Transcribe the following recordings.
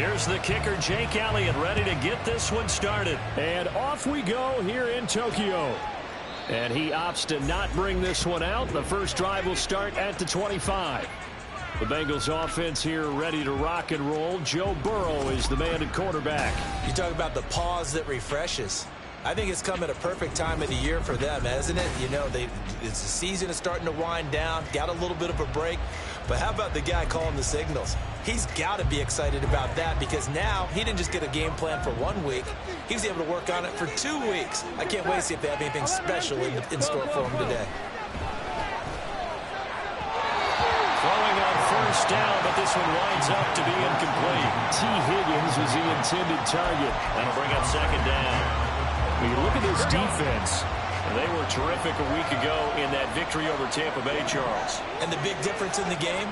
Here's the kicker, Jake Elliott, ready to get this one started. And off we go here in Tokyo. And he opts to not bring this one out. The first drive will start at the 25. The Bengals offense here ready to rock and roll. Joe Burrow is the man at quarterback. You talk about the pause that refreshes. I think it's come at a perfect time of the year for them, hasn't it? You know, it's the season is starting to wind down, got a little bit of a break. But how about the guy calling the signals? He's got to be excited about that because now he didn't just get a game plan for 1 week. He was able to work on it for 2 weeks. I can't wait to see if they have anything special in store for him today. Throwing on first down, but this one winds up to be incomplete. T. Higgins was the intended target. That'll bring up second down. When you look at this defense, they were terrific a week ago in that victory over Tampa Bay, Charles. And the big difference in the game,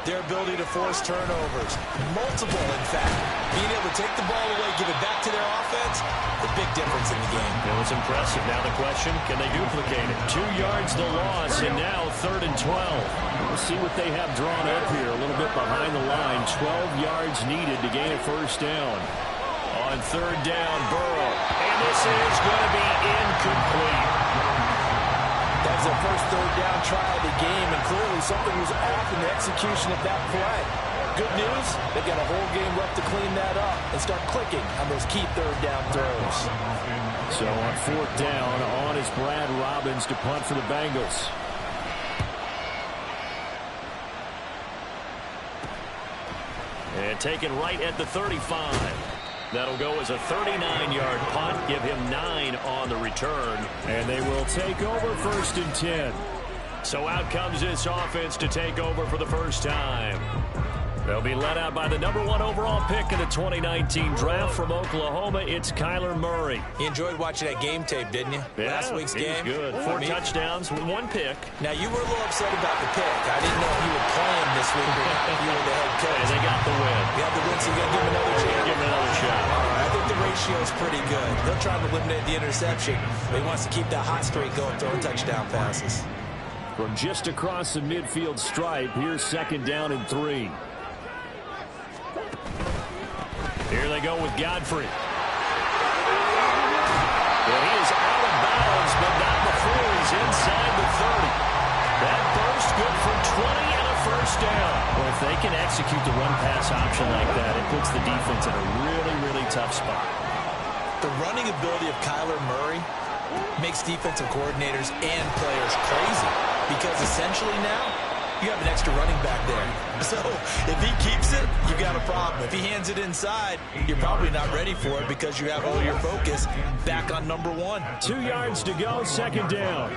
their ability to force turnovers. Multiple, in fact. Being able to take the ball away, give it back to their offense, the big difference in the game. It was impressive. Now the question, can they duplicate it? 2 yards the loss, and now 3rd and 12. We'll see what they have drawn up here. A little bit behind the line. 12 yards needed to gain a first down. On 3rd down, Burrow. And this is going to be incomplete. That was their first 3rd down try of the game, and clearly something was off in the execution of that play. Good news, they've got a whole game left to clean that up and start clicking on those key 3rd down throws. So on 4th down, on is Brad Robbins to punt for the Bengals. And taken right at the 35. That'll go as a 39-yard punt. Give him 9 on the return. And they will take over 1st and 10. So out comes this offense to take over for the first time. They'll be led out by the number 1 overall pick in the 2019 draft from Oklahoma. It's Kyler Murray. You enjoyed watching that game tape, didn't you? Yeah, Last week's game. Good. 4 touchdowns, 1 pick. Now, you were a little upset about the pick. I didn't know if you would play him this week or not. You were the head coach. And they got the win. You have the win, so you got to give him another chance. Give him another shot. I think the ratio is pretty good. They'll try to eliminate the interception, but he wants to keep that hot streak going, throwing touchdown passes. From just across the midfield stripe, here's 2nd down and 3. Here they go with Godfrey. And he is out of bounds, but not before he's inside the 30. That burst good for 20 and a first down. Well, if they can execute the run-pass option like that, it puts the defense in a really, really tough spot. The running ability of Kyler Murray makes defensive coordinators and players crazy because essentially now you have an extra running back there. So if he keeps it, you got a problem. If he hands it inside, you're probably not ready for it because you have all your focus back on number 1. 2 yards to go, 2nd down.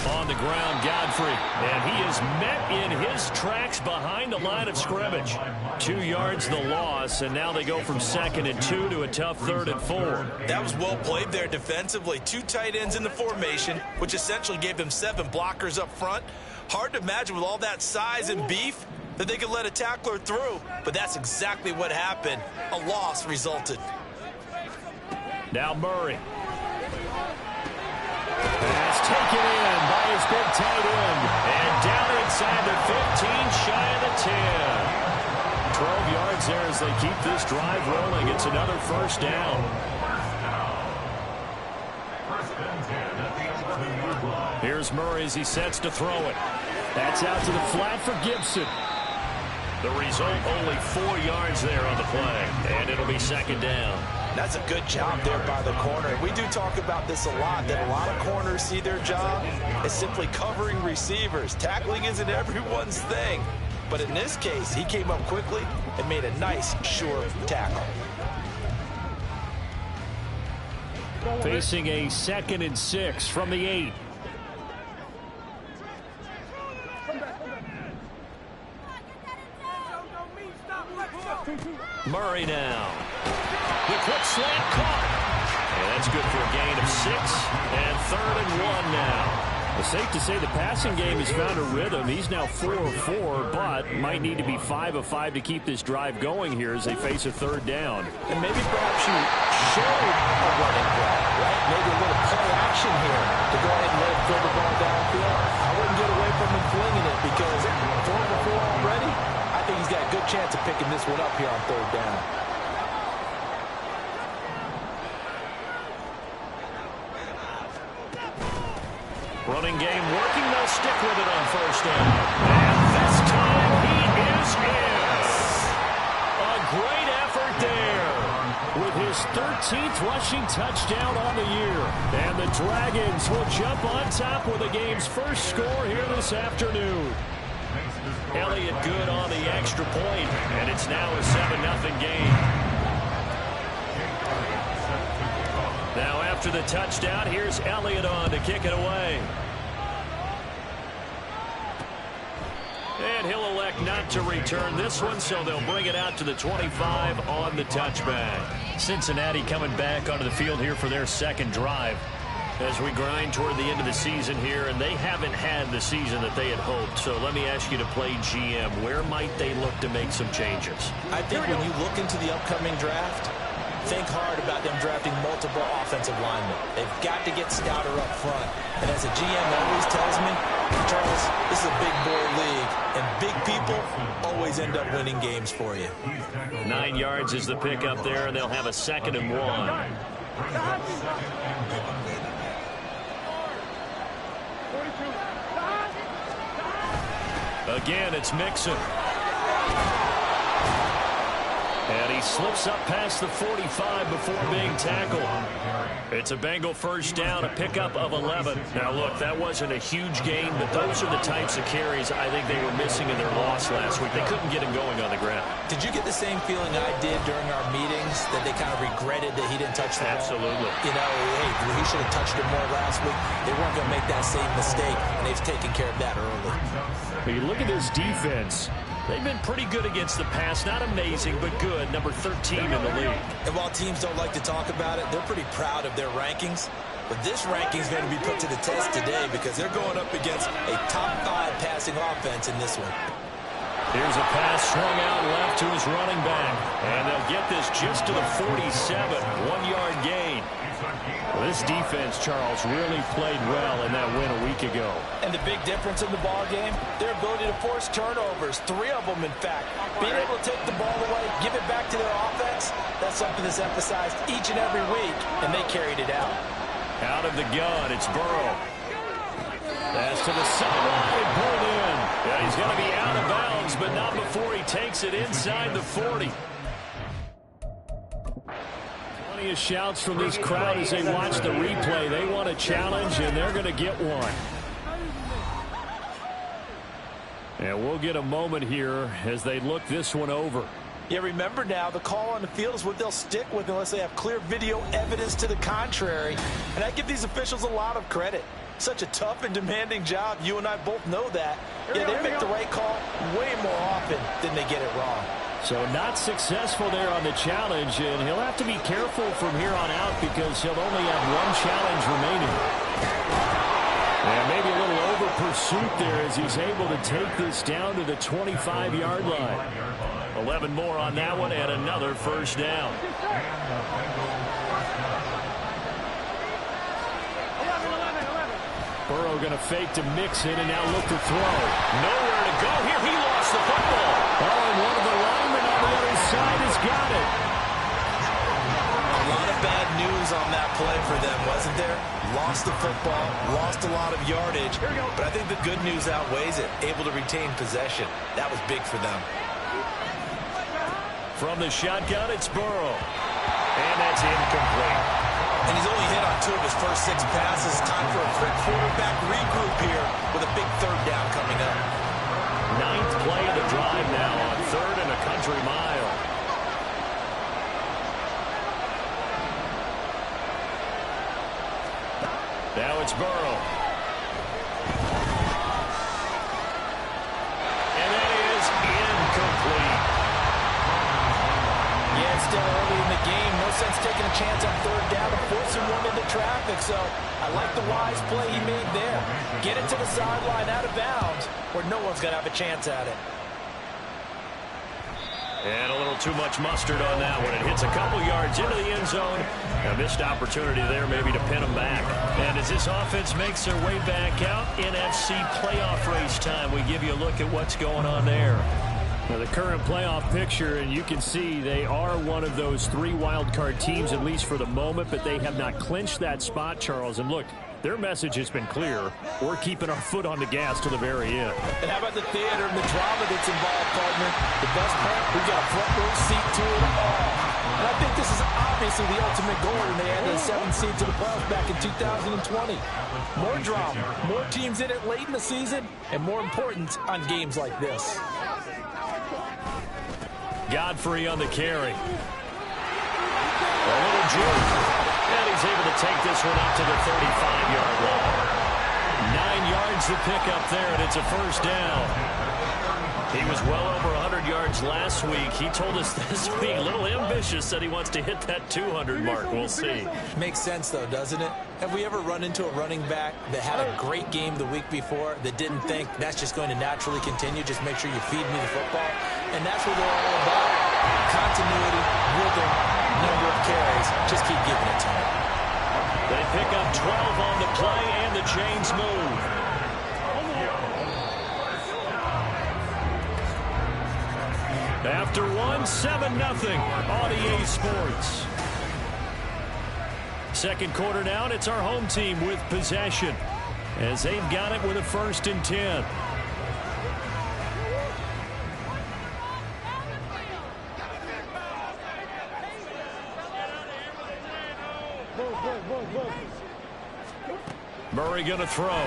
On the ground, Godfrey. And he is met in his tracks behind the line of scrimmage. 2 yards the loss, and now they go from 2nd and 2 to a tough 3rd and 4. That was well played there defensively. 2 tight ends in the formation, which essentially gave them 7 blockers up front. Hard to imagine with all that size and beef that they could let a tackler through, but that's exactly what happened. A loss resulted. Now Murray. Pass taken in by his big tight end. And down inside the 15, shy of the 10. 12 yards there as they keep this drive rolling. It's another first down. Here's Murray as he sets to throw it. That's out to the flat for Gibson. The result, only 4 yards there on the play. And it'll be 2nd down. That's a good job there by the corner. We do talk about this a lot, that a lot of corners see their job as simply covering receivers. Tackling isn't everyone's thing. But in this case, he came up quickly and made a nice, sure tackle. Facing a 2nd and 6 from the 8. Murray now. The quick slant caught. And that's good for a gain of 6. And 3rd and 1 now. It's safe to say the passing game has found a rhythm. He's now 4 of 4, but might need to be 5 of 5 to keep this drive going here as they face a 3rd down. And maybe perhaps you showed a running play, right? Maybe a little play action here to go ahead and let him throw the ball downfield. I wouldn't get away from him flinging it because 4 for 4 already. I think he's got a good chance of picking this one up here on third down. Running game working. They'll stick with it on first down. And this time he is in. A great effort there with his 13th rushing touchdown on the year. And the Dragons will jump on top with the game's first score here this afternoon. Elliott good on the extra point, and it's now a 7-0 game. Now after the touchdown, here's Elliott on to kick it away. And he'll elect not to return this one, so they'll bring it out to the 25 on the touchback. Cincinnati coming back onto the field here for their second drive as we grind toward the end of the season here, and they haven't had the season that they had hoped. So let me ask you to play GM. Where might they look to make some changes? I think when you look into the upcoming draft, think hard about them drafting multiple offensive linemen. They've got to get stouter up front. And as a GM always tells me, Charles, this is a big boy league, and big people always end up winning games for you. 9 yards is the pickup there, and they'll have a 2nd and 1. Again, it's Mixon. And he slips up past the 45 before being tackled. It's a Bengal first down, a pickup of 11. Now, look, that wasn't a huge gain, but those are the types of carries I think they were missing in their loss last week. They couldn't get him going on the ground. Did you get the same feeling I did during our meetings, that they kind of regretted that he didn't touch the ball? Absolutely. You know, hey, he should have touched it more last week. They weren't going to make that same mistake, and they've taken care of that early. But you look at this defense. They've been pretty good against the pass. Not amazing, but good. Number 13 in the league. And while teams don't like to talk about it, they're pretty proud of their rankings. But this ranking is going to be put to the test today because they're going up against a top 5 passing offense in this one. Here's a pass swung out left to his running back. And they'll get this just to the 47. 1-yard gain. Well, this defense, Charles, really played well in that win a week ago. And the big difference in the ball game, their ability to force turnovers, 3 of them, in fact. Being able to take the ball away, give it back to their offense, that's something that's emphasized each and every week, and they carried it out. Out of the gun, it's Burrow. Pass to the sideline, pulled in. Yeah, he's going to be out of bounds, but not before he takes it inside the 40. Plenty of shouts from this crowd as they watch the replay. They want a challenge, and they're going to get one. And we'll get a moment here as they look this one over. Yeah, remember now, the call on the field is what they'll stick with unless they have clear video evidence to the contrary. And I give these officials a lot of credit. Such a tough and demanding job. You and I both know that. Yeah, they make the right call way more often than they get it wrong. So not successful there on the challenge, and he'll have to be careful from here on out because he'll only have 1 challenge remaining. And maybe a little over pursuit there as he's able to take this down to the 25-yard line. 11 more on that one and another first down. Burrow going to fake to Mixon and now look to throw. Nowhere to go here. He lost the football. Oh, and one of the linemen on the other side has got it. A lot of bad news on that play for them, wasn't there? Lost the football, lost a lot of yardage, but I think the good news outweighs it. Able to retain possession. That was big for them. From the shotgun, it's Burrow. And that's incomplete. And he's only hit on 2 of his first 6 passes. Time for a quick quarterback regroup here with a big third down coming up. 9th play of the drive now on 3rd and a country mile. Now it's Burrow. And that is incomplete. Yeah, it's still early in the game. No sense taking a chance on 3rd down and forcing one into traffic. So I like the wise play he made there. Get it to the sideline out of bounds where no one's going to have a chance at it. And a little too much mustard on that one. It hits a couple yards into the end zone. A missed opportunity there maybe to pin them back. And as this offense makes their way back out, NFC playoff race time. We give you a look at what's going on there. Now the current playoff picture, and you can see they are one of those 3 wild card teams, at least for the moment, but they have not clinched that spot, Charles. And look, their message has been clear. We're keeping our foot on the gas to the very end. And how about the theater and the drama that's involved, partner? The best part, we've got a front row seat to it all. And I think this is obviously the ultimate goal when they added a 7th seed to the playoffs back in 2020. More drama, more teams in it late in the season, and more important on games like this. Godfrey on the carry. A little juke. And he's able to take this one up to the 35-yard line. 9 yards to pick up there, and it's a first down. He was well over 100 yards last week. He told us this week, a little ambitious, said he wants to hit that 200 mark. We'll see. Makes sense, though, doesn't it? Have we ever run into a running back that had a great game the week before that didn't think that's just going to naturally continue? Just make sure you feed me the football. And that's what they're all about. Continuity, rhythm, number of carries. Just keep giving it to him. They pick up 12 on the play, and the chains move. After 7-0 on EA Sports. Second quarter down, it's our home team with possession as they've got it with a 1st and 10. Murray going to throw.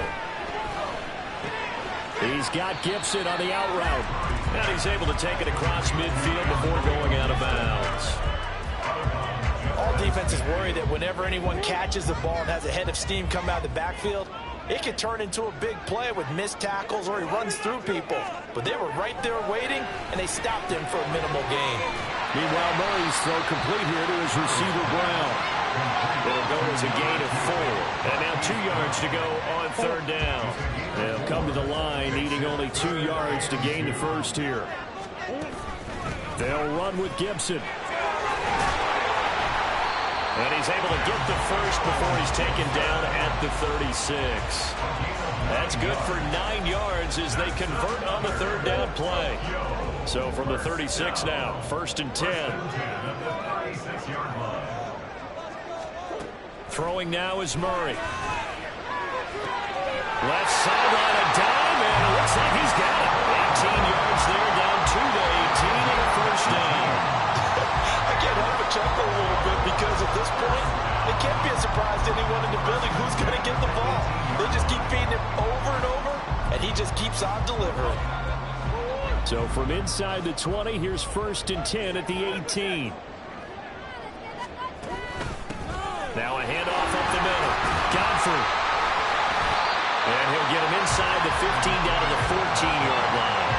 He's got Gibson on the out route. And he's able to take it across midfield before going out of bounds. All defenses worry that whenever anyone catches the ball and has a head of steam come out of the backfield, it could turn into a big play with missed tackles or he runs through people. But they were right there waiting, and they stopped him for a minimal gain. Meanwhile, Murray's throw complete here to his receiver, Brown. It'll go as a gain of 4. And now 2 yards to go on 3rd down. They'll come to the line, needing only 2 yards to gain the first here. They'll run with Gibson. And he's able to get the first before he's taken down at the 36. That's good for 9 yards as they convert on the 3rd down play. So from the 36 now, 1st and 10. Throwing now is Murray. Left sideline, a dime, and it looks like he's got it. 18 yards there, down 2 to 18, and a first down. I can't help but chuckle a little bit because at this point, it can't be a surprise to anyone in the building who's going to get the ball. They just keep feeding him over and over, and he just keeps on delivering. So from inside the 20, here's 1st and 10 at the 18. Now a handoff up the middle. Godfrey. And he'll get him inside the 15 down to the 14-yard line.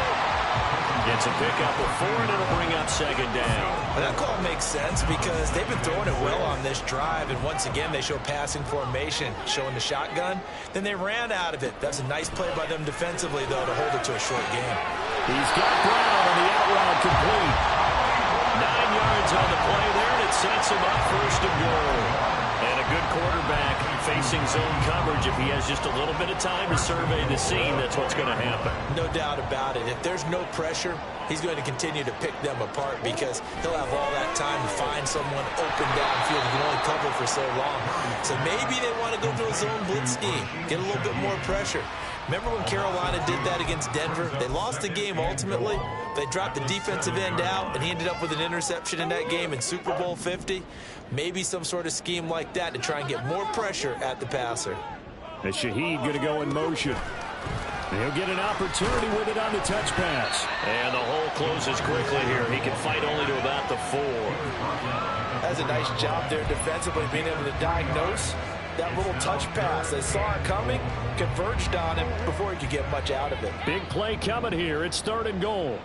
Gets a pickup of 4, and it'll bring up 2nd down. And that call makes sense because they've been throwing it well on this drive, and once again they show passing formation, showing the shotgun. Then they ran out of it. That's a nice play by them defensively, though, to hold it to a short game. He's got Brown on the out route complete. 9 yards on the play there, and it sets him up 1st and goal. And a good quarterback facing zone coverage. If he has just a little bit of time to survey the scene, that's what's going to happen. No doubt about it. If there's no pressure, he's going to continue to pick them apart because he'll have all that time to find someone open downfield. He can only cover for so long. So maybe they want to go to a zone blitz scheme, get a little bit more pressure. Remember when Carolina did that against Denver? They lost the game ultimately. They dropped the defensive end out, and he ended up with an interception in that game in Super Bowl 50. Maybe some sort of scheme like that to try and get more pressure at the passer. And Shaheed going to go in motion. And he'll get an opportunity with it on the touch pass. And the hole closes quickly here. He can fight only to about the 4. That's a nice job there defensively, being able to diagnose that little touch pass. They saw it coming, converged on him before he could get much out of it. Big play coming here. It's 3rd and goal.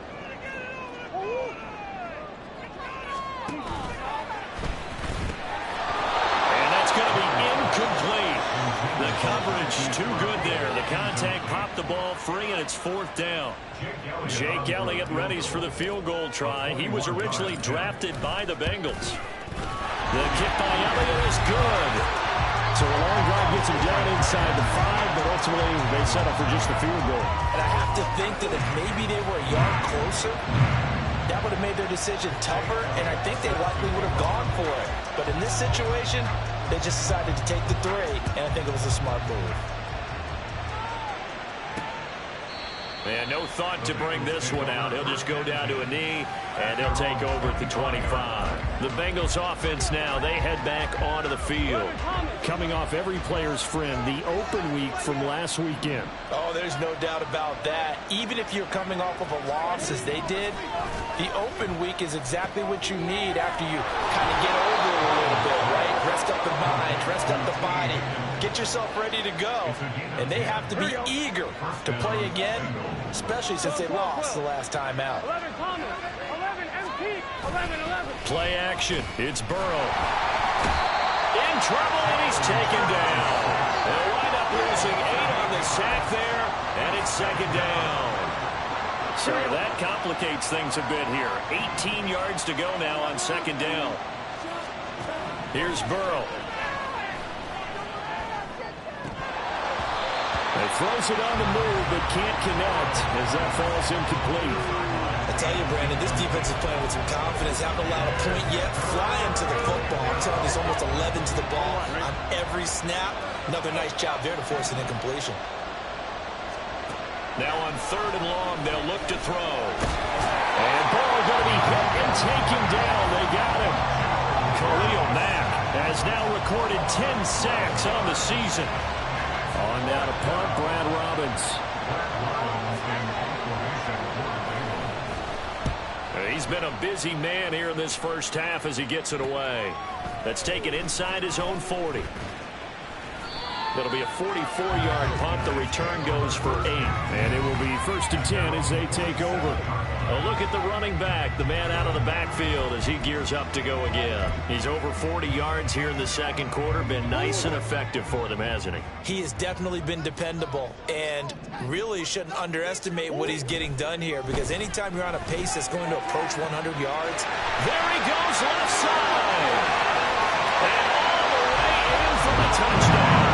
And that's going to be incomplete. The coverage too good there. The contact popped the ball free, and it's 4th down. Jake Elliott readies for the field goal try. He was originally drafted by the Bengals. The kick by Elliott is good. So a long drive gets him down inside the 5, but ultimately they settle for just the field goal. And I have to think that if maybe they were a yard closer, closer, that would have made their decision tougher, and I think they likely would have gone for it. But in this situation, they just decided to take the 3, and I think it was a smart move. And no thought to bring this one out. He'll just go down to a knee, and he'll take over at the 25. The Bengals offense now, they head back onto the field. Coming off every player's friend, the open week from last weekend. Oh, there's no doubt about that. Even if you're coming off of a loss, as they did, the open week is exactly what you need after you kind of get over it a little bit, right? Rest up the mind, rest up the body, get yourself ready to go. And they have to be eager to play again, especially since they lost the last time out. 11, empty, 11. Play action. It's Burrow. In trouble, and he's taken down. They'll wind up losing 8 on the sack there, and it's 2nd down. So that complicates things a bit here. 18 yards to go now on 2nd down. Here's Burrow. He throws it on the move, but can't connect as that falls incomplete. I tell you, Brandon, this defense is playing with some confidence. Haven't allowed a point yet. Flying to the football. I'm telling you, it's almost 11 to the ball on every snap. Another nice job there to force an incompletion. Now on 3rd and long, they'll look to throw. And Burrow going to be hit and taken down. They got him. Khalil Mack has now recorded 10 sacks on the season. On down to punt, Brad Robbins. He's been a busy man here in this first half as he gets it away. That's taken inside his own 40. That'll be a 44-yard punt. The return goes for 8. And it will be 1st and 10 as they take over. A look at the running back, the man out of the backfield as he gears up to go again. He's over 40 yards here in the 2nd quarter. Been nice and effective for them, hasn't he? He has definitely been dependable, and really shouldn't underestimate what he's getting done here, because anytime you're on a pace that's going to approach 100 yards. There he goes left side. And all the way in for the touchdown.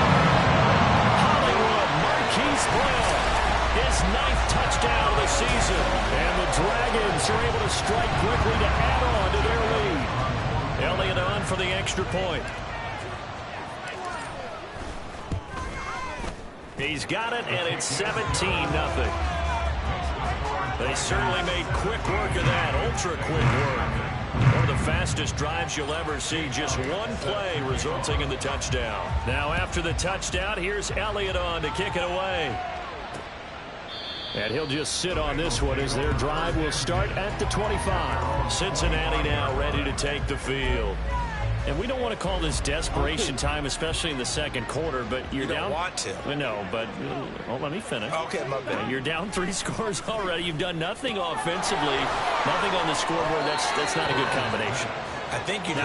His 9th touchdown of the season. And the Dragons are able to strike quickly to add on to their lead. Elliott on for the extra point. He's got it, and it's 17-0. They certainly made quick work of that, ultra-quick work. One of the fastest drives you'll ever see. Just one play resulting in the touchdown. Now after the touchdown, here's Elliott on to kick it away. And he'll just sit on this one as their drive will start at the 25. Cincinnati now ready to take the field. And we don't want to call this desperation time, especially in the 2nd quarter, but you're down. You don't want to. No, but let me finish. Okay, my bad. You're down 3 scores already. You've done nothing offensively, nothing on the scoreboard. That's not a good combination. I think you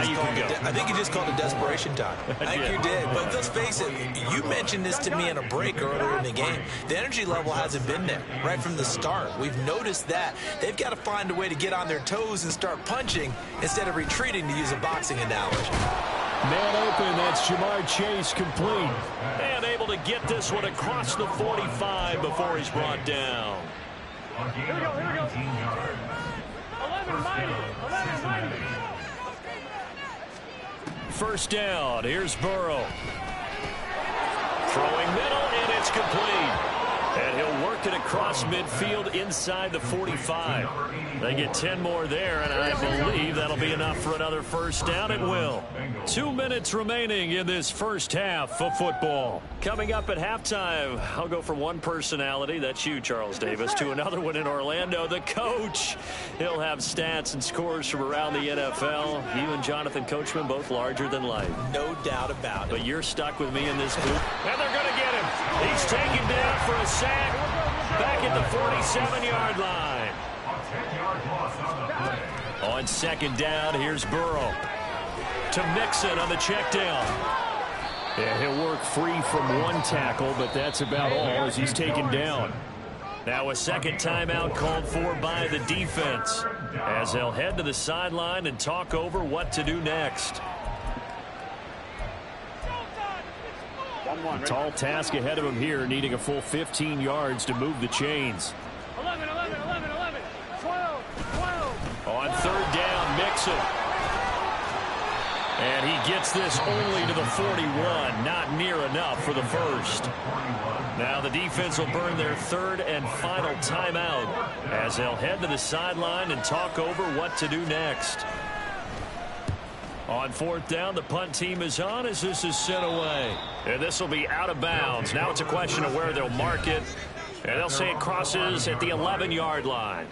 just called it desperation time. I think you did. But let's face it, you mentioned this to me in a break earlier in the game. The energy level hasn't been there right from the start. We've noticed that. They've got to find a way to get on their toes and start punching instead of retreating, to use a boxing analogy. Man open, that's Jamar Chase complete. And able to get this one across the 45 before he's brought down. Here we go. 11 mighty. 1st down. Here's Burrow. Throwing middle, and it's complete. And he'll work it across midfield inside the 45. They get 10 more there, and I believe that'll be enough for another 1st down. It will. 2 minutes remaining in this first half of football. Coming up at halftime, I'll go from one personality, that's you, Charles Davis, to another one in Orlando, the coach. He'll have stats and scores from around the NFL. You and Jonathan Coachman, both larger than life. No doubt about it. But you're stuck with me in this booth. And they're going to get him. He's taken down for a sack back at the 47-yard line. On 2nd down, here's Burrow. To Mixon on the check down. Yeah, he'll work free from one tackle, but that's about all as he's taken down. Now a 2nd timeout called for by the defense as they'll head to the sideline and talk over what to do next. Tall task ahead of him here, needing a full 15 yards to move the chains. 11. 12. Wilson. And he gets this only to the 41. Not near enough for the first. Now the defense will burn their third and final timeout as they'll head to the sideline and talk over what to do next. On fourth down, the punt team is on as this is sent away. And this will be out of bounds. Now it's a question of where they'll mark it. And they'll say it crosses at the 11-yard line.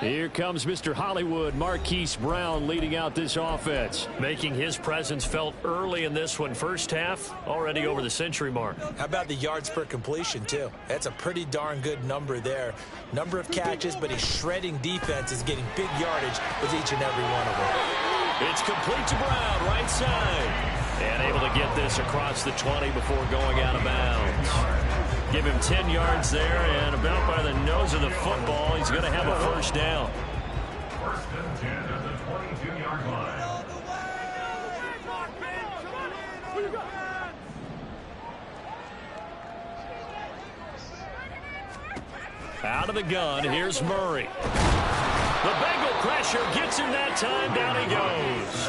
Here comes Mr. Hollywood, Marquise Brown, leading out this offense. Making his presence felt early in this one. First half, already over the century mark. How about the yards per completion, too? That's a pretty darn good number there. Number of catches, but he's shredding defenses, getting big yardage with each and every one of them. It's complete to Brown, right side. And able to get this across the 20 before going out of bounds. Give him 10 yards there, and about by the nose of the football, he's going to have a first down. First and 10 at the 22-yard line. Out of the gun, here's Murray. The Bengal pressure gets him that time. Down he goes.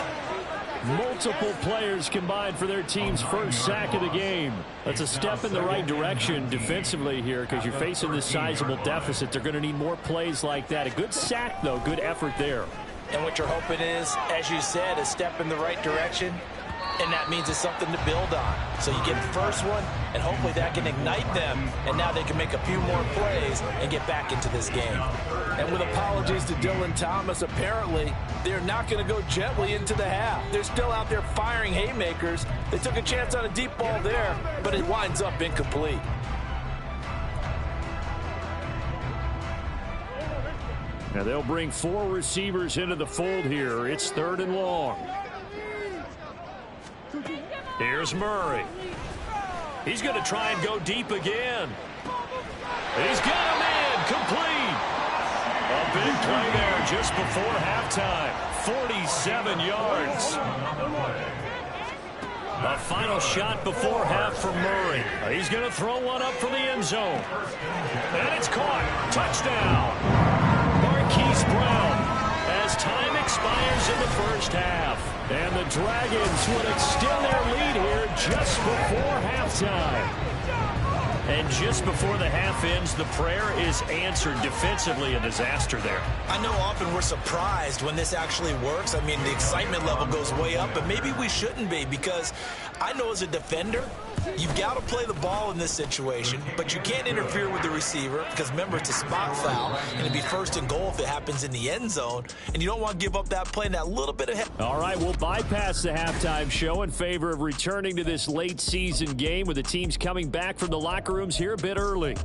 Multiple players combined for their team's first sack of the game. That's a step in the right direction defensively here because you're facing this sizable deficit. They're going to need more plays like that. A good sack, though. Good effort there. And what you're hoping is, as you said, a step in the right direction. And that means it's something to build on. So you get the first one, and hopefully that can ignite them. And now they can make a few more plays and get back into this game. And with apologies to Dylan Thomas, apparently they're not going to go gently into the half. They're still out there firing haymakers. They took a chance on a deep ball there, but it winds up incomplete. Now they'll bring 4 receivers into the fold here. It's 3rd and long. Here's Murray. He's going to try and go deep again. He's got him in. Complete. A big play there just before halftime. 47 yards. A final shot before half from Murray. He's going to throw one up for the end zone. And it's caught. Touchdown. Marquise Brown. As time expires in the first half. And the Dragons would extend their lead here just before halftime. And just before the half ends, the prayer is answered. Defensively, a disaster there. I know often we're surprised when this actually works. I mean, the excitement level goes way up, but maybe we shouldn't be because I know as a defender, you've got to play the ball in this situation, but you can't interfere with the receiver because, remember, it's a spot foul, and it'd be 1st and goal if it happens in the end zone, and you don't want to give up that play and that little bit of... All right, we'll bypass the halftime show in favor of returning to this late-season game with the teams coming back from the locker rooms here a bit early.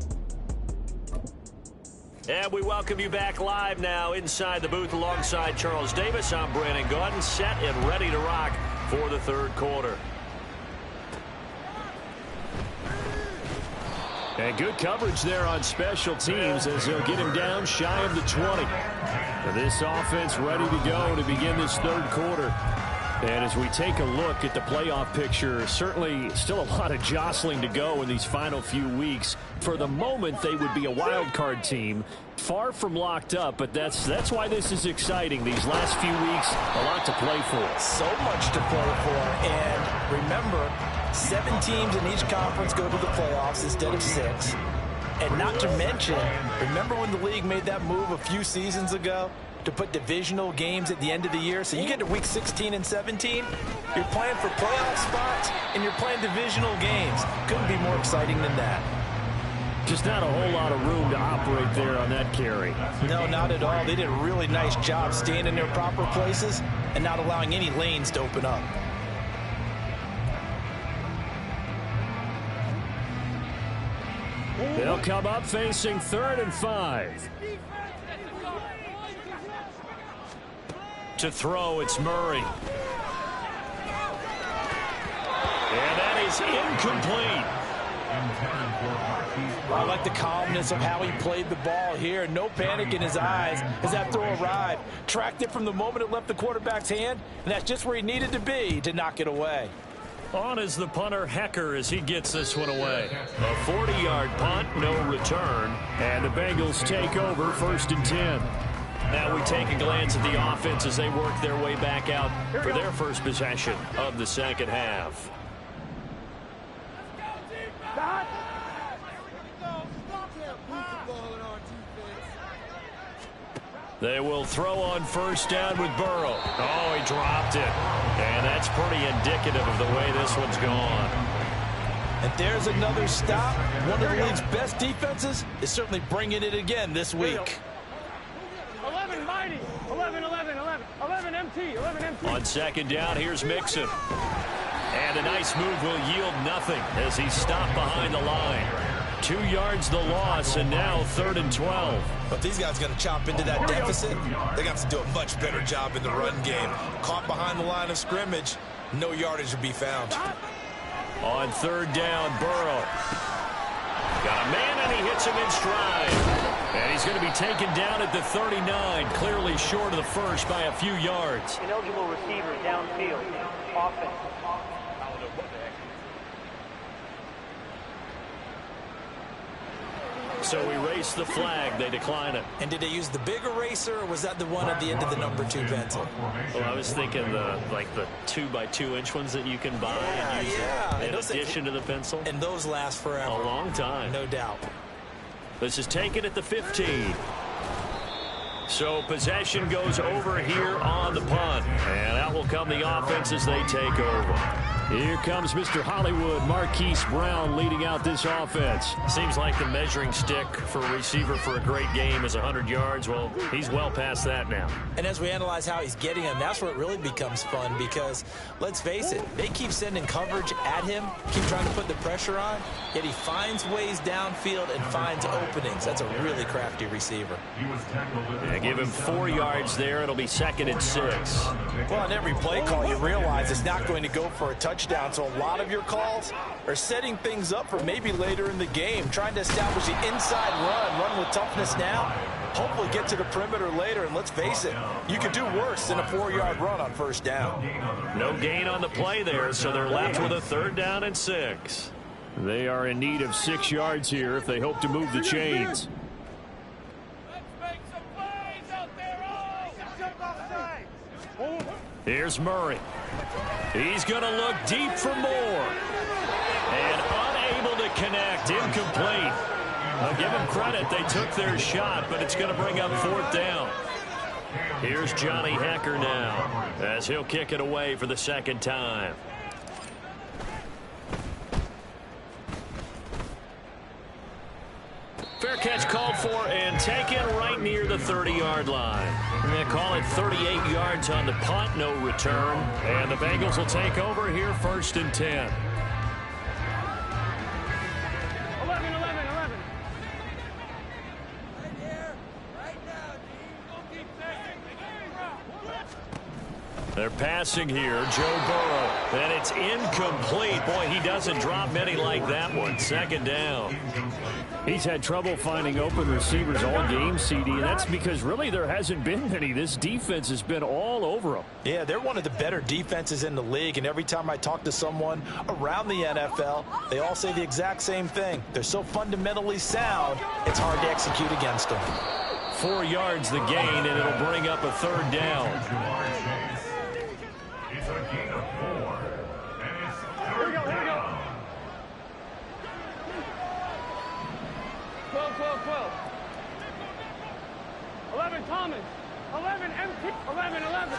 And we welcome you back live now inside the booth alongside Charles Davis. I'm Brandon Gaudin, set and ready to rock for the 3rd quarter. And good coverage there on special teams as they'll get him down shy of the 20. And this offense ready to go to begin this 3rd quarter. And as we take a look at the playoff picture, certainly still a lot of jostling to go in these final few weeks. For the moment, they would be a wild card team. Far from locked up, but that's why this is exciting. These last few weeks, a lot to play for. So much to play for. And remember, 7 teams in each conference go to the playoffs instead of 6. And not to mention, remember when the league made that move a few seasons ago to put divisional games at the end of the year? So you get to week 16 and 17, you're playing for playoff spots, and you're playing divisional games. Couldn't be more exciting than that. Just not a whole lot of room to operate there on that carry. No, not at all. They did a really nice job staying in their proper places and not allowing any lanes to open up. They'll come up facing 3rd and 5. To throw, it's Murray. And that is incomplete. I like the calmness of how he played the ball here. No panic in his eyes as that throw arrived. Tracked it from the moment it left the quarterback's hand, and that's just where he needed to be to knock it away. On is the punter, Hecker, as he gets this one away. A 40-yard punt, no return. And the Bengals take over 1st and 10. Now we take a glance at the offense as they work their way back out for their first possession of the second half. They will throw on first down with Burrow. Oh, he dropped it. And that's pretty indicative of the way this one's gone. And there's another stop. One of the league's best defenses is certainly bringing it again this week. 11 mighty. 11, 11, 11. 11 MT. 11 MT. On second down, here's Mixon. And a nice move will yield nothing as he's stopped behind the line. 2 yards the loss, and now 3rd and 12. But these guys are going to chop into that deficit. They're going to have to do a much better job in the run game. Caught behind the line of scrimmage, no yardage to be found. On 3rd down, Burrow. Got a man, and he hits him in stride. And he's going to be taken down at the 39, clearly short of the first by a few yards. Ineligible receiver downfield. Offense. So we race the flag. They decline it. And did they use the big eraser, or was that the one at the end of the number 2 pencil? Well, I was thinking the 2x2-inch ones that you can buy and use in addition to the pencil. And those last forever. A long time. No doubt. This is taken at the 15. So possession goes over here on the punt. And out will come the offense as they take over. Here comes Mr. Hollywood, Marquise Brown, leading out this offense. Seems like the measuring stick for a receiver for a great game is 100 yards. Well, he's well past that now. And as we analyze how he's getting them, that's where it really becomes fun because, let's face it, they keep sending coverage at him, keep trying to put the pressure on, yet he finds ways downfield and finds openings. That's a really crafty receiver. Yeah, give him 4 yards there. It'll be 2nd and 6. Well, on every play call, you realize it's not going to go for a touchdown. So a lot of your calls are setting things up for maybe later in the game, trying to establish the inside run with toughness now, hopefully get to the perimeter later. And let's face it, you could do worse than a 4-yard run on first down. No gain on the play there, so they're left with a 3rd down and 6. They are in need of 6 yards here if they hope to move the chains. Here's Murray. He's going to look deep for more. And unable to connect. Incomplete. I'll give them credit. They took their shot, but it's going to bring up 4th down. Here's Johnny Hecker now as he'll kick it away for the 2nd time. Fair catch called for and taken right near the 30-yard line. We're going to call it 38 yards on the punt, no return. And the Bengals will take over here 1st and 10. 11, 11, 11. They're passing here, Joe Burrow, and it's incomplete. Boy, he doesn't drop many like that one. 2nd down. He's had trouble finding open receivers all game, CD, and that's because really there hasn't been many. This defense has been all over them. Yeah, they're one of the better defenses in the league, and every time I talk to someone around the NFL, they all say the exact same thing. They're so fundamentally sound, it's hard to execute against them. 4 yards the gain, and it'll bring up a 3rd down. It's a gain of 4. And it's 3rd down. 12, 12, 12. 11 Thomas. 11 MT. 11, 11.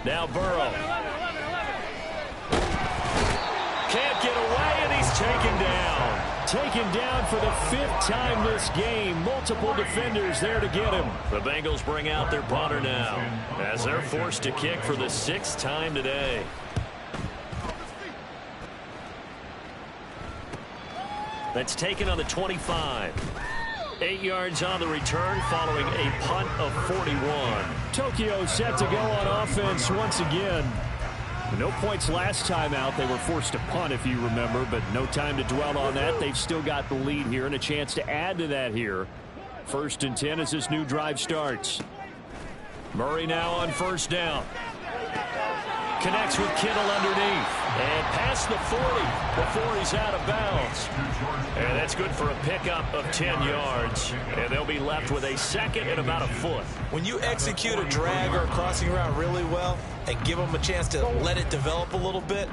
Now Burrow. 11, 11, 11, 11. Can't get away, and he's taken down. Taken down for the 5th time this game. Multiple defenders there to get him. The Bengals bring out their punter now as they're forced to kick for the 6th time today. That's taken on the 25. 8 yards on the return following a punt of 41. Tokyo set to go on offense once again. No points last time out. They were forced to punt, if you remember, but no time to dwell on that. They've still got the lead here and a chance to add to that here. 1st and 10 as this new drive starts. Murray now on 1st down. Connects with Kittle underneath. And past the 40 before he's out of bounds. And that's good for a pickup of 10 yards. And they'll be left with a second and about a foot. When you execute a drag or a crossing route really well and give them a chance to let it develop a little bit,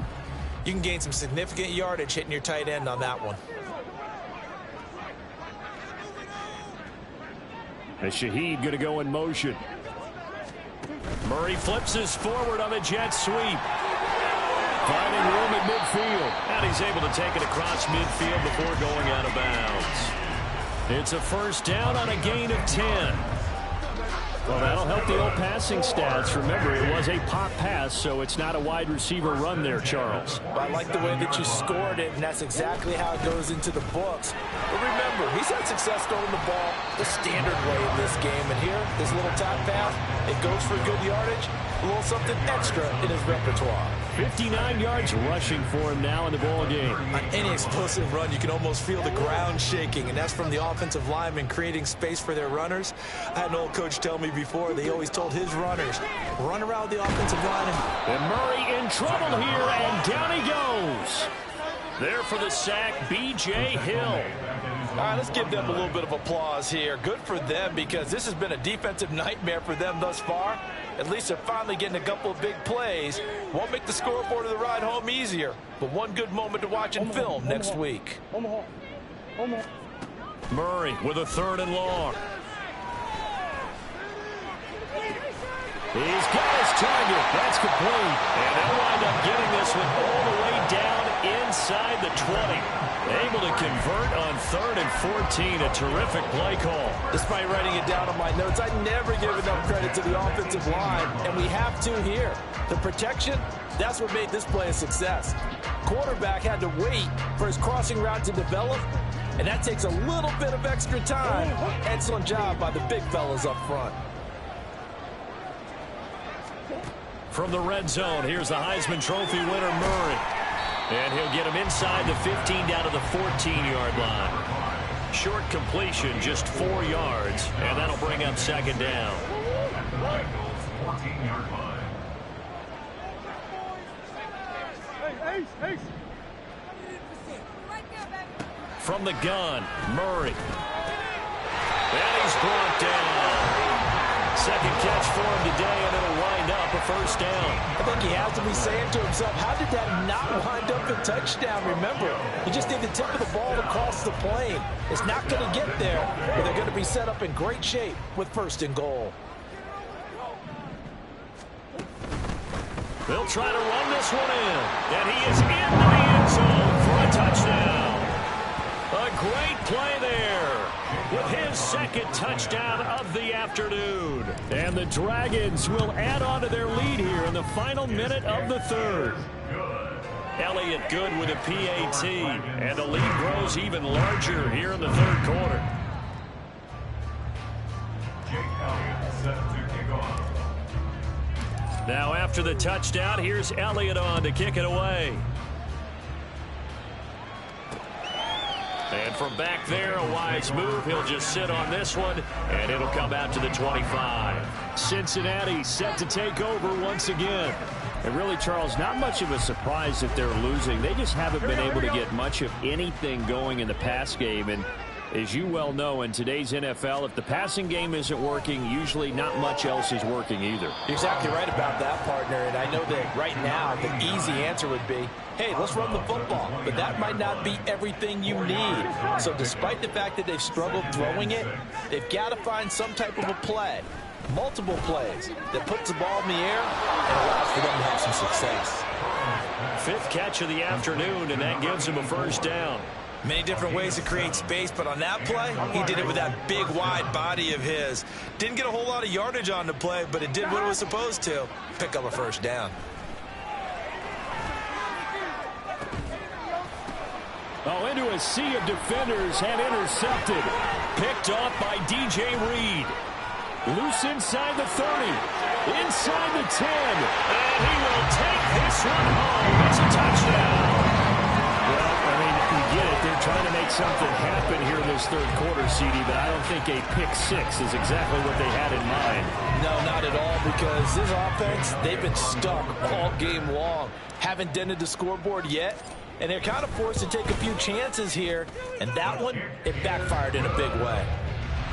you can gain some significant yardage hitting your tight end on that one. And Shaheed going to go in motion. Murray flips his forward on a jet sweep. Finding room at midfield. And he's able to take it across midfield before going out of bounds. It's a first down on a gain of 10. Well, that'll help the old passing stats. Remember, it was a pop pass, so it's not a wide receiver run there, Charles. I like the way that you scored it, and that's exactly how it goes into the books. But remember, he's had success throwing the ball the standard way in this game. And here, this little top pass, it goes for good yardage, a little something extra in his repertoire. 59 yards rushing for him now in the ball game. On any explosive run, you can almost feel the ground shaking, and that's from the offensive linemen creating space for their runners. I had an old coach tell me before, they always told his runners, run around the offensive line. And Murray in trouble here, and down he goes. There for the sack, B.J. Hill. All right, let's give them a little bit of applause here. Good for them, because this has been a defensive nightmare for them thus far. At least they're finally getting a couple of big plays. Won't make the scoreboard of the ride home easier, but one good moment to watch in film next week. Murray with a 3rd and long. He's got his target. That's complete. And they'll wind up getting this one all the way down inside the 20. Able to convert on 3rd and 14. A terrific play call. Despite writing it down on my notes, I never give enough credit to the offensive line, and we have to here. The protection, that's what made this play a success. Quarterback had to wait for his crossing route to develop, and that takes a little bit of extra time. Excellent job by the big fellas up front. From the red zone, here's the Heisman Trophy winner, Murray. And he'll get him inside the 15 down to the 14-yard line. Short completion, just 4 yards, and that'll bring up 2nd down. 14-yard line. From the gun, Murray. And he's brought down. 2nd catch for him today, and it'll wind up a 1st down. I think he has to be saying to himself, how did that not wind up a touchdown? Remember, you just need the tip of the ball to cross the plane. It's not going to get there, but they're going to be set up in great shape with 1st and goal. They'll try to run this one in, and he is into the end zone for a touchdown. A great play there with his 2nd touchdown of the afternoon. And the Dragons will add on to their lead here in the final minute of the 3rd. Elliott good with a PAT, and the lead grows even larger here in the 3rd quarter. Jake Elliott set to kick off. Now after the touchdown, here's Elliott on to kick it away. And from back there, a wise move. He'll just sit on this one, and it'll come out to the 25. Cincinnati set to take over once again. And really, Charles, not much of a surprise that they're losing. They just haven't been able to get much of anything going in the pass game. And as you well know, in today's NFL, if the passing game isn't working, usually not much else is working either. You're exactly right about that, partner. And I know that right now the easy answer would be, hey, let's run the football. But that might not be everything you need. So despite the fact that they've struggled throwing it, they've got to find some type of a play, multiple plays, that puts the ball in the air and allows for them to have some success. 5th catch of the afternoon, and that gives him a 1st down. Many different ways to create space, but on that play, he did it with that big, wide body of his. Didn't get a whole lot of yardage on the play, but it did what it was supposed to. Pick up a 1st down. Oh, into a sea of defenders and intercepted. Picked off by DJ Reed. Loose inside the 30. Inside the 10. And he will take this one home. It's a touchdown. Well, I mean, you get it. They're trying to make something happen here in this 3rd quarter, CD, but I don't think a pick 6 is exactly what they had in mind. No, not at all, because this offense, they've been stuck all game long. Haven't dented the scoreboard yet, and they're kind of forced to take a few chances here, and that one, it backfired in a big way.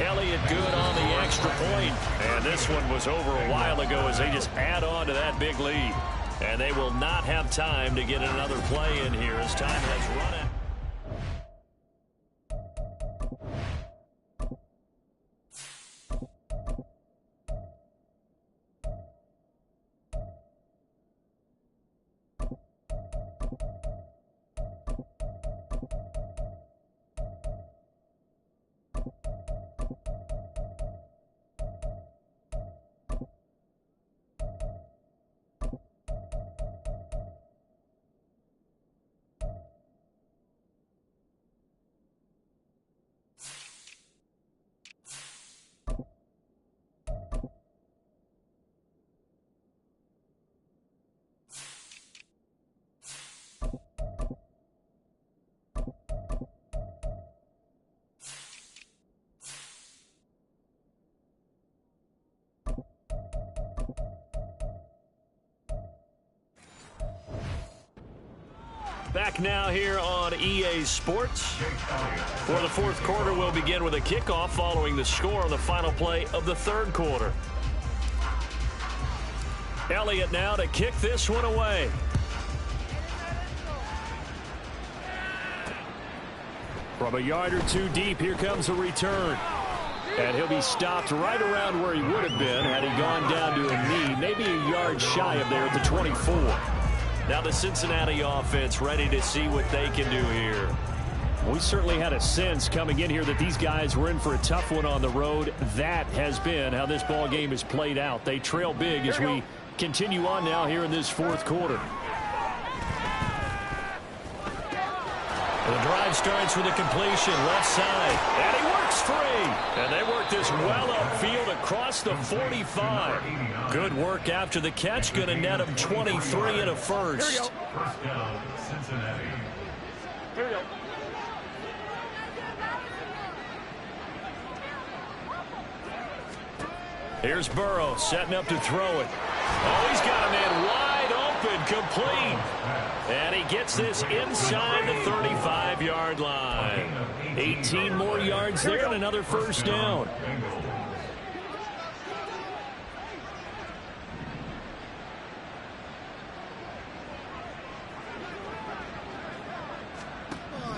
Elliott good on the extra point. And this one was over a while ago as they just add on to that big lead. And they will not have time to get another play in here as time has run out. Back now here on EA Sports. For the fourth quarter, we'll begin with a kickoff following the score on the final play of the third quarter. Elliott now to kick this one away. From a yard or two deep, here comes a return. And he'll be stopped right around where he would have been had he gone down to a knee, maybe a yard shy of there at the 24. Now the Cincinnati offense ready to see what they can do here. We certainly had a sense coming in here that these guys were in for a tough one on the road. That has been how this ball game has played out. They trail big as we continue on now here in this fourth quarter. The drive starts with a completion left side, and he works free. And they work this well upfield across the 45. Good work after the catch, going to net him 23 and a first. First down, Cincinnati. Here we go. Here's Burrow setting up to throw it. Oh, he's got a man wide open, complete. And he gets this inside the 35-yard line. 18 more yards there and another first down.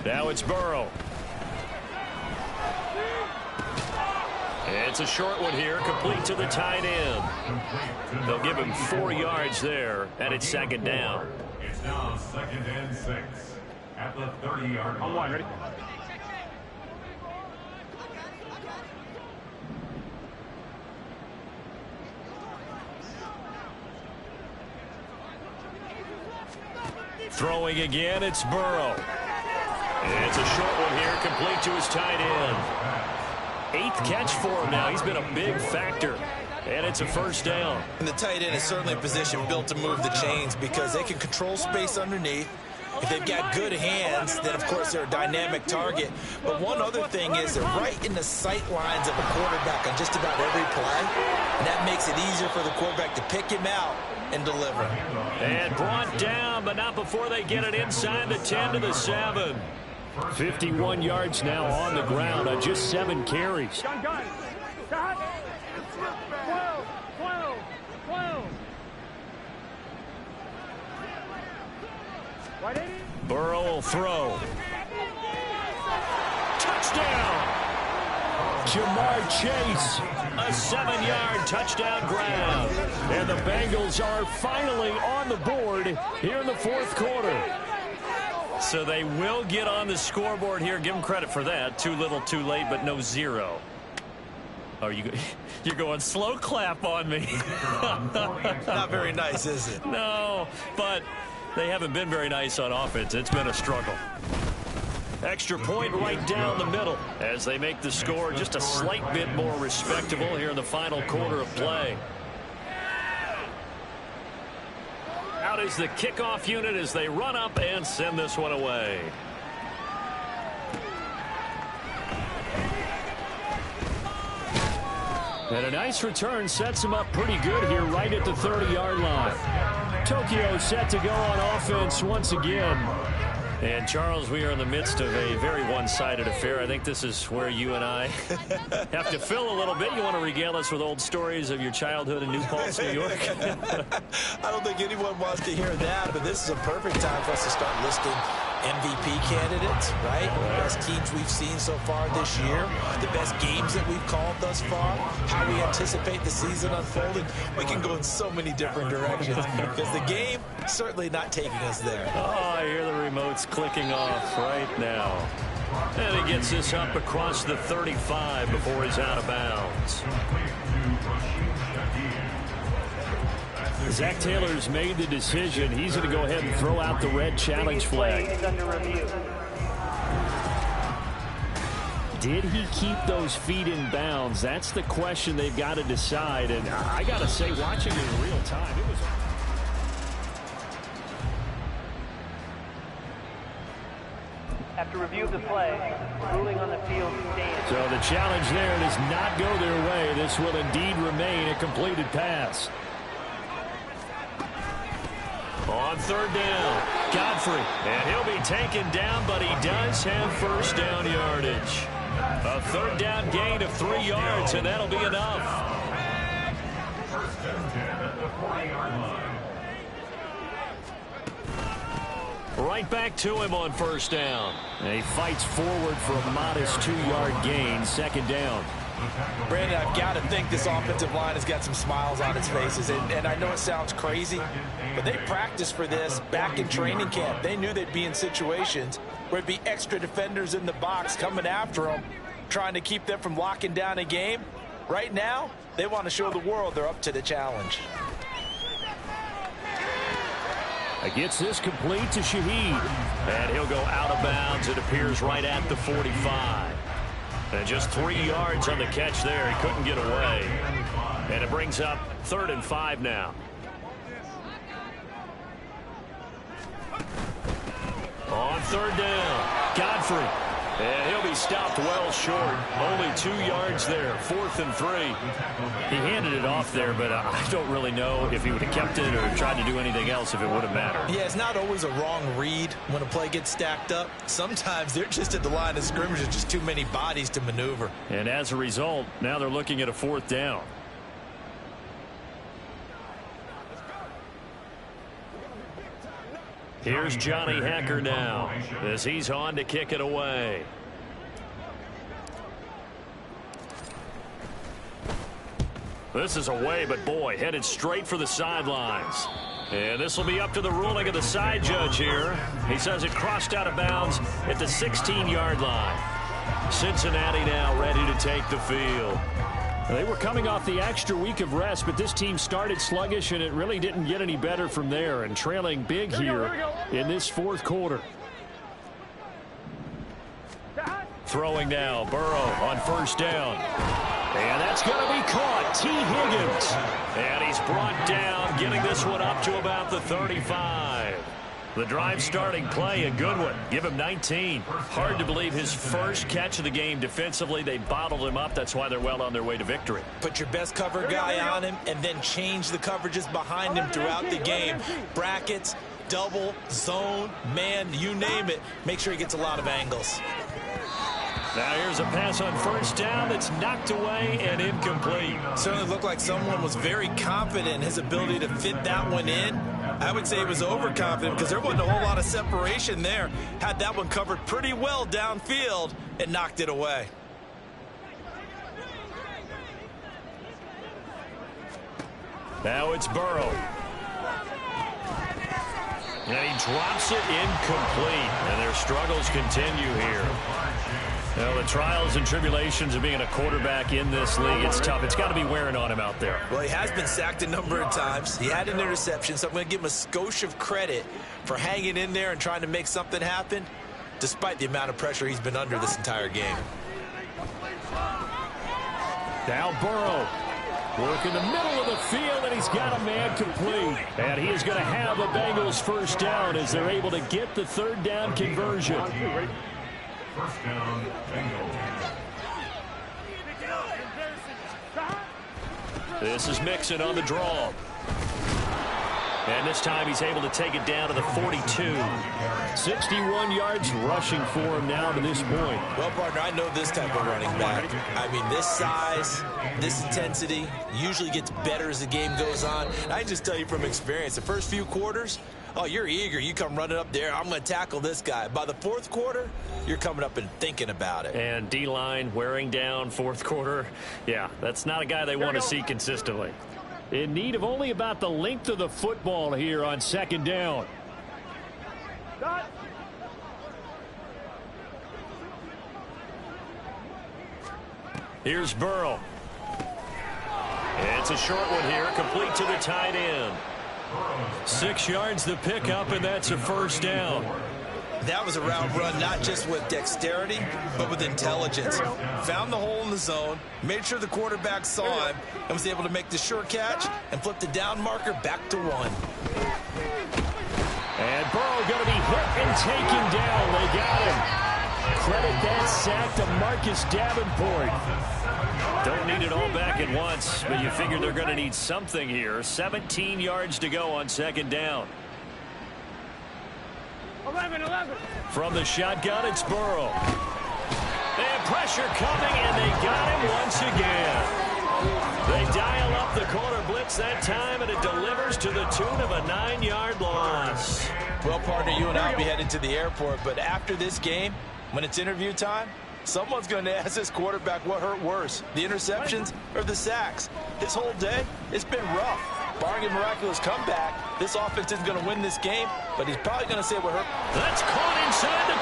Now it's Burrow. It's a short one here, complete to the tight end. They'll give him 4 yards there, and it's second down. It's now 2nd and 6 at the 30-yard line. On one, ready? Throwing again, it's Burrow. It's a short one here, complete to his tight end. 8th catch for him now. He's been a big factor. And it's a first down. And the tight end is certainly a position built to move the chains because they can control space underneath. If they've got good hands, then, of course, they're a dynamic target. But one other thing is they're right in the sight lines of a quarterback on just about every play. And that makes it easier for the quarterback to pick him out and deliver. And brought down, but not before they get it inside the 10 to the 7. 51 yards now on the ground on just 7 carries. Gun. Stop. 12. Right 80. Burrow will throw. Touchdown! Jamar Chase, a 7-yard touchdown grab. And the Bengals are finally on the board here in the fourth quarter. So they will get on the scoreboard here. Give them credit for that. Too little, too late, but no 0. Oh, you're going slow clap on me. Not very nice, is it? No, but they haven't been very nice on offense. It's been a struggle. Extra point right down the middle as they make the score just a slight bit more respectable here in the final quarter of play. Out is the kickoff unit as they run up and send this one away. And a nice return sets him up pretty good here right at the 30-yard line. Tokyo set to go on offense once again. And, Charles, we are in the midst of a very one-sided affair. I think this is where you and I have to fill a little bit. You want to regale us with old stories of your childhood in New Paltz, New York? I don't think anyone wants to hear that, but this is a perfect time for us to start listing MVP candidates, right? The best teams we've seen so far this year, the best games that we've called thus far, how we anticipate the season unfolding. We can go in so many different directions because the game certainly not taking us there. Oh, I hear the remote's clicking off right now. And he gets this up across the 35 before he's out of bounds. Zach Taylor's made the decision. He's going to go ahead and throw out the red challenge flag. Is under review. Did he keep those feet in bounds? That's the question they've got to decide. And I got to say, watching it in real time, it was... After review of the play, ruling on the field stands. So the challenge there does not go their way. This will indeed remain a completed pass. On third down, Godfrey. And he'll be taken down, but he does have first down yardage. A third down gain of 3 yards, and that'll be enough. First and 10 at the 40-yard line. Right back to him on first down. And he fights forward for a modest 2-yard gain, second down. Brandon, I've got to think this offensive line has got some smiles on its faces. And I know it sounds crazy, but they practiced for this back in training camp. They knew they'd be in situations where it'd be extra defenders in the box coming after them, trying to keep them from locking down a game. Right now, they want to show the world they're up to the challenge. Gets this complete to Shaheed. And he'll go out of bounds. It appears right at the 45. And just 3 yards on the catch there. He couldn't get away. And it brings up 3rd and 5 now. On third down, Godfrey. And he'll be stopped well short. Only 2 yards there. 4th and 3. He handed it off there, but I don't really know if he would have kept it or tried to do anything else if it would have mattered. Yeah, it's not always a wrong read when a play gets stacked up. Sometimes they're just at the line of scrimmage. There's just too many bodies to maneuver. And as a result, now they're looking at a 4th down. Here's Johnny Hacker now as he's on to kick it away. This is away, but boy, headed straight for the sidelines. And this will be up to the ruling of the side judge here. He says it crossed out of bounds at the 16-yard line. Cincinnati now ready to take the field. They were coming off the extra week of rest, but this team started sluggish, and it really didn't get any better from there, and trailing big here in this 4th quarter. Throwing now, Burrow on first down. And that's going to be caught. T. Higgins. And he's brought down, getting this one up to about the 35. The drive starting play, a good one. Give him 19. Hard to believe his first catch of the game defensively. They bottled him up. That's why they're well on their way to victory. Put your best cover guy on him and then change the coverages behind him throughout the game. Brackets, double, zone, man, you name it. Make sure he gets a lot of angles. Now here's a pass on first down that's knocked away and incomplete. Certainly looked like someone was very confident in his ability to fit that one in. I would say he was overconfident because there wasn't a whole lot of separation there. Had that one covered pretty well downfield and knocked it away. Now it's Burrow. And he drops it incomplete. And their struggles continue here. Well, the trials and tribulations of being a quarterback in this league, it's tough. It's got to be wearing on him out there. Well, he has been sacked a number of times. He had an interception, so I'm going to give him a skosh of credit for hanging in there and trying to make something happen, despite the amount of pressure he's been under this entire game. Now Burrow. Work in the middle of the field, and he's got a man complete. And he is going to have the Bengals first down as they're able to get the 3rd down conversion. First down, Bengals. This is Mixon on the draw. And this time he's able to take it down to the 42. 61 yards rushing for him now to this point. Well, partner, I know this type of running back. I mean, this size, this intensity usually gets better as the game goes on. I can just tell you from experience, the first few quarters, oh, you're eager. You come running up there. I'm going to tackle this guy. By the fourth quarter, you're coming up and thinking about it. And D-line wearing down fourth quarter. Yeah, that's not a guy they want to see consistently. In need of only about the length of the football here on second down. Here's Burrow. It's a short one here, complete to the tight end. 6 yards the pickup, and that's a first down. That was a route run, not just with dexterity, but with intelligence. Found the hole in the zone, made sure the quarterback saw him, and was able to make the sure catch and flip the down marker back to 1. And Burrow going to be hit and taken down. They got him. Credit that sack to Marcus Davenport. Don't need it all back at once, but you figure they're going to need something here. 17 yards to go on second down. 11. From the shotgun, it's Burrow. And pressure coming, and they got him once again. They dial up the corner blitz that time, and it delivers to the tune of a 9-yard loss. Well, partner, you and I will be headed to the airport, but after this game, when it's interview time, someone's going to ask this quarterback what hurt worse, the interceptions or the sacks. His whole day, it's been rough. Barring a miraculous comeback, this offense isn't going to win this game, but he's probably going to say what hurt. That's caught inside the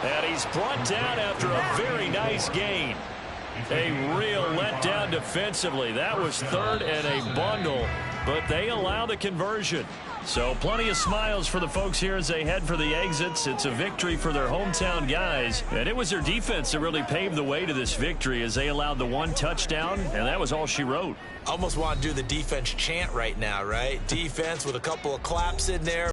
20. And he's brought down after a very nice gain. A real letdown defensively. That was third and a bundle, but they allow the conversion. So plenty of smiles for the folks here as they head for the exits. It's a victory for their hometown guys. And it was their defense that really paved the way to this victory as they allowed the 1 touchdown, and that was all she wrote. Almost want to do the defense chant right now, right? Defense with a couple of claps in there.